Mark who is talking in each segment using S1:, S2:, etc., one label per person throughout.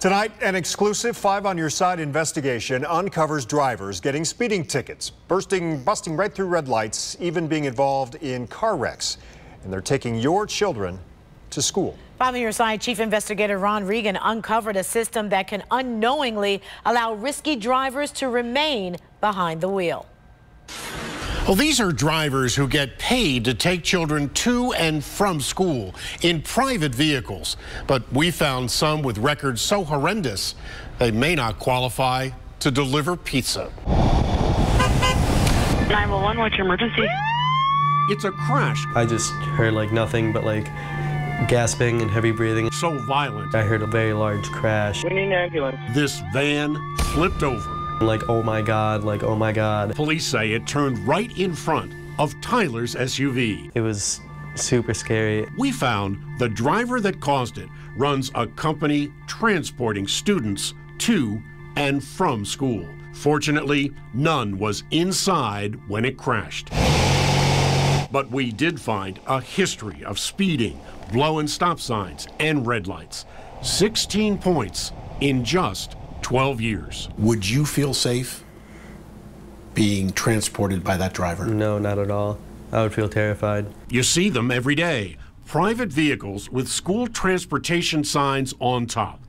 S1: Tonight, an exclusive 5 on Your Side investigation uncovers drivers getting speeding tickets, busting right through red lights, even being involved in car wrecks. And they're taking your children to school.
S2: 5 on Your Side Chief Investigator Ron Regan uncovered a system that can unknowingly allow risky drivers to remain behind the wheel.
S3: Well, these are drivers who get paid to take children to and from school in private vehicles. But we found some with records so horrendous they may not qualify to deliver pizza.
S4: 911, what's your emergency?
S3: It's a crash.
S5: I just heard like nothing but like gasping and heavy breathing.
S3: So violent.
S5: I heard a very large crash.
S4: We need an ambulance.
S3: This van flipped over.
S5: Like, oh my God, like, oh my God.
S3: Police say it turned right in front of Tyler's SUV.
S5: It was super scary.
S3: We found the driver that caused it runs a company transporting students to and from school. Fortunately, none was inside when it crashed. But we did find a history of speeding, blowing stop signs, and red lights. 16 points in just 12 years.
S6: Would you feel safe being transported by that driver?
S5: No, not at all. I would feel terrified.
S3: You see them every day. Private vehicles with school transportation signs on top,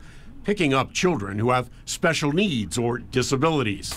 S3: picking up children who have special needs or disabilities.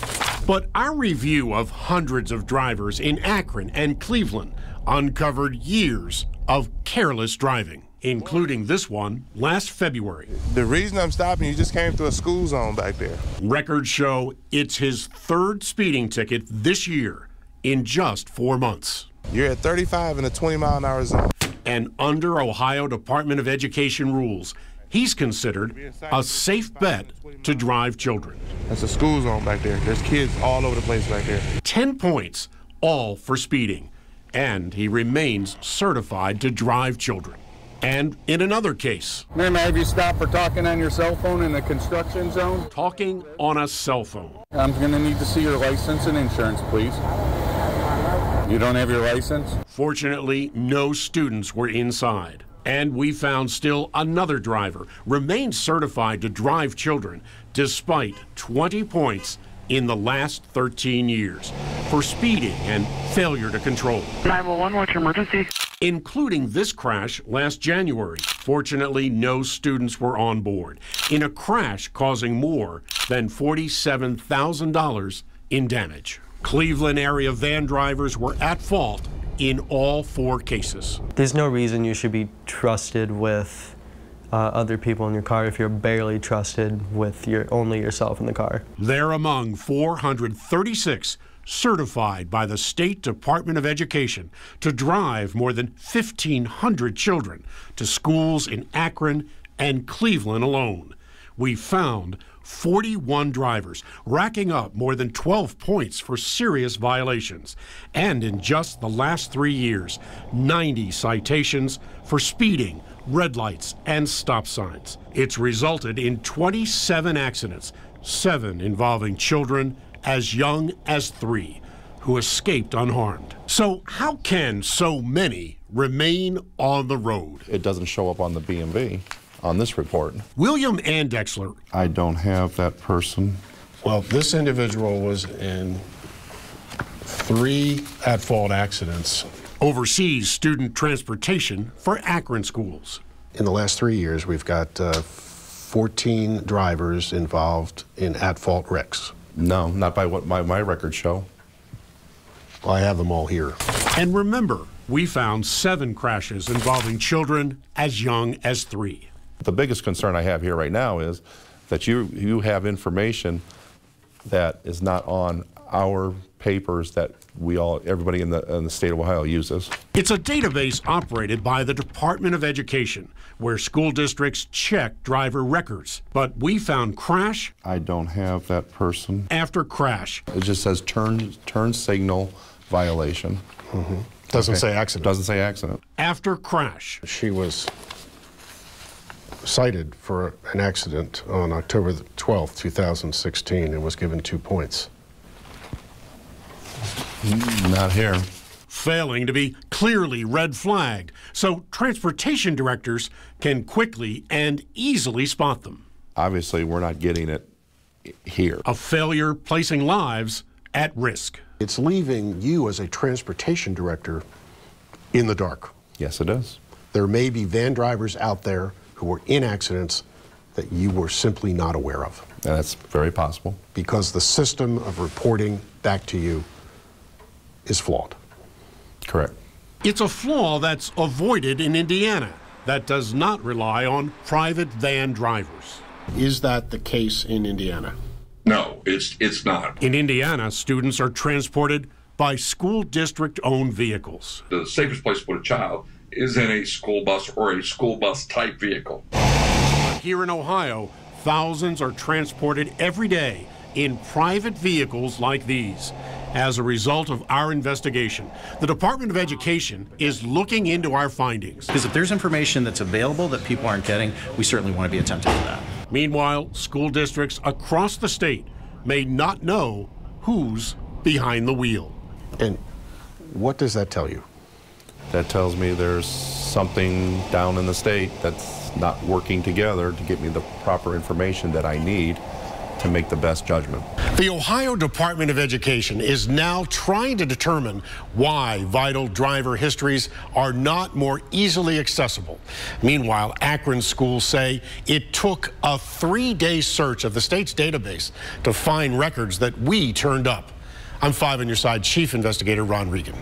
S3: But our review of hundreds of drivers in Akron and Cleveland uncovered years of careless driving, including this one last February.
S7: The reason I'm stopping, you just came through a school zone back there.
S3: Records show it's his third speeding ticket this year in just 4 months.
S7: You're at 35 in a 20-mile-an-hour zone.
S3: And under Ohio Department of Education rules, he's considered a safe bet to drive children.
S7: That's a school zone back there. There's kids all over the place back there.
S3: 10 points, all for speeding. And he remains certified to drive children. And in another case,
S8: Ma'am, have you stopped for talking on your cell phone in the construction zone?
S3: talking on a cell phone.
S8: I'm going to need to see your license and insurance, please. You don't have your license?
S3: Fortunately, no students were inside. And we found still another driver remains certified to drive children despite 20 points in the last 13 years for speeding and failure to control.
S4: 911, what's your emergency?
S3: Including this crash last January. Fortunately, no students were on board in a crash causing more than $47,000 in damage. Cleveland area van drivers were at fault in all 4 cases.
S5: There's no reason you should be trusted with other people in your car if you're barely trusted with only yourself in the car.
S3: They're among 436 certified by the State Department of Education to drive more than 1,500 children to schools in Akron and Cleveland alone. We found 41 drivers racking up more than 12 points for serious violations. And in just the last 3 years, 90 citations for speeding, red lights, and stop signs. It's resulted in 27 accidents, 7 involving children as young as 3 who escaped unharmed. So how can so many remain on the road?
S9: It doesn't show up on the BMV on this report.
S3: William Andexler.
S9: I don't have that person.
S10: Well, this individual was in 3 at-fault accidents.
S3: Oversees student transportation for Akron schools.
S10: In the last 3 years, we've got 14 drivers involved in at-fault wrecks.
S9: No, not by what my records show.
S10: Well, I have them all here.
S3: And remember, we found 7 crashes involving children as young as 3.
S9: The biggest concern I have here right now is that you have information that is not on our papers that everybody in the state of Ohio uses.
S3: It's a database operated by the Department of Education where school districts check driver records. But we found crash.
S9: I don't have that person.
S3: After crash.
S9: It just says turn signal violation.
S10: Mm-hmm. Doesn't say accident.
S9: Doesn't say accident.
S3: After crash.
S10: She was cited for an accident on October 12th, 2016, and was given 2 points.
S9: Not here.
S3: Failing to be clearly red flagged, so transportation directors can quickly and easily spot them.
S9: obviously we're not getting it here.
S3: A failure placing lives at risk.
S10: It's leaving you as a transportation director in the dark.
S9: Yes, it is.
S10: There may be van drivers out there who were in accidents that you were simply not aware of.
S9: And that's very possible.
S10: Because the system of reporting back to you is flawed.
S9: Correct.
S3: It's a flaw that's avoided in Indiana that does not rely on private van drivers.
S10: Is that the case in Indiana?
S11: No, it's not.
S3: In Indiana, students are transported by school district-owned vehicles.
S11: The safest place to put a child is in a school bus or a school bus type vehicle.
S3: Here in Ohio, thousands are transported every day in private vehicles like these. As a result of our investigation, the Department of Education is looking into our findings.
S12: Because if there's information that's available that people aren't getting, we certainly want to be attentive to that.
S3: Meanwhile, school districts across the state may not know who's behind the wheel.
S10: And what does that tell you?
S9: That tells me there's something down in the state that's not working together to get me the proper information that I need to make the best judgment.
S3: The Ohio Department of Education is now trying to determine why vital driver histories are not more easily accessible. Meanwhile, Akron schools say it took a 3-day search of the state's database to find records that we turned up. I'm 5 on your side, Chief Investigator Ron Regan.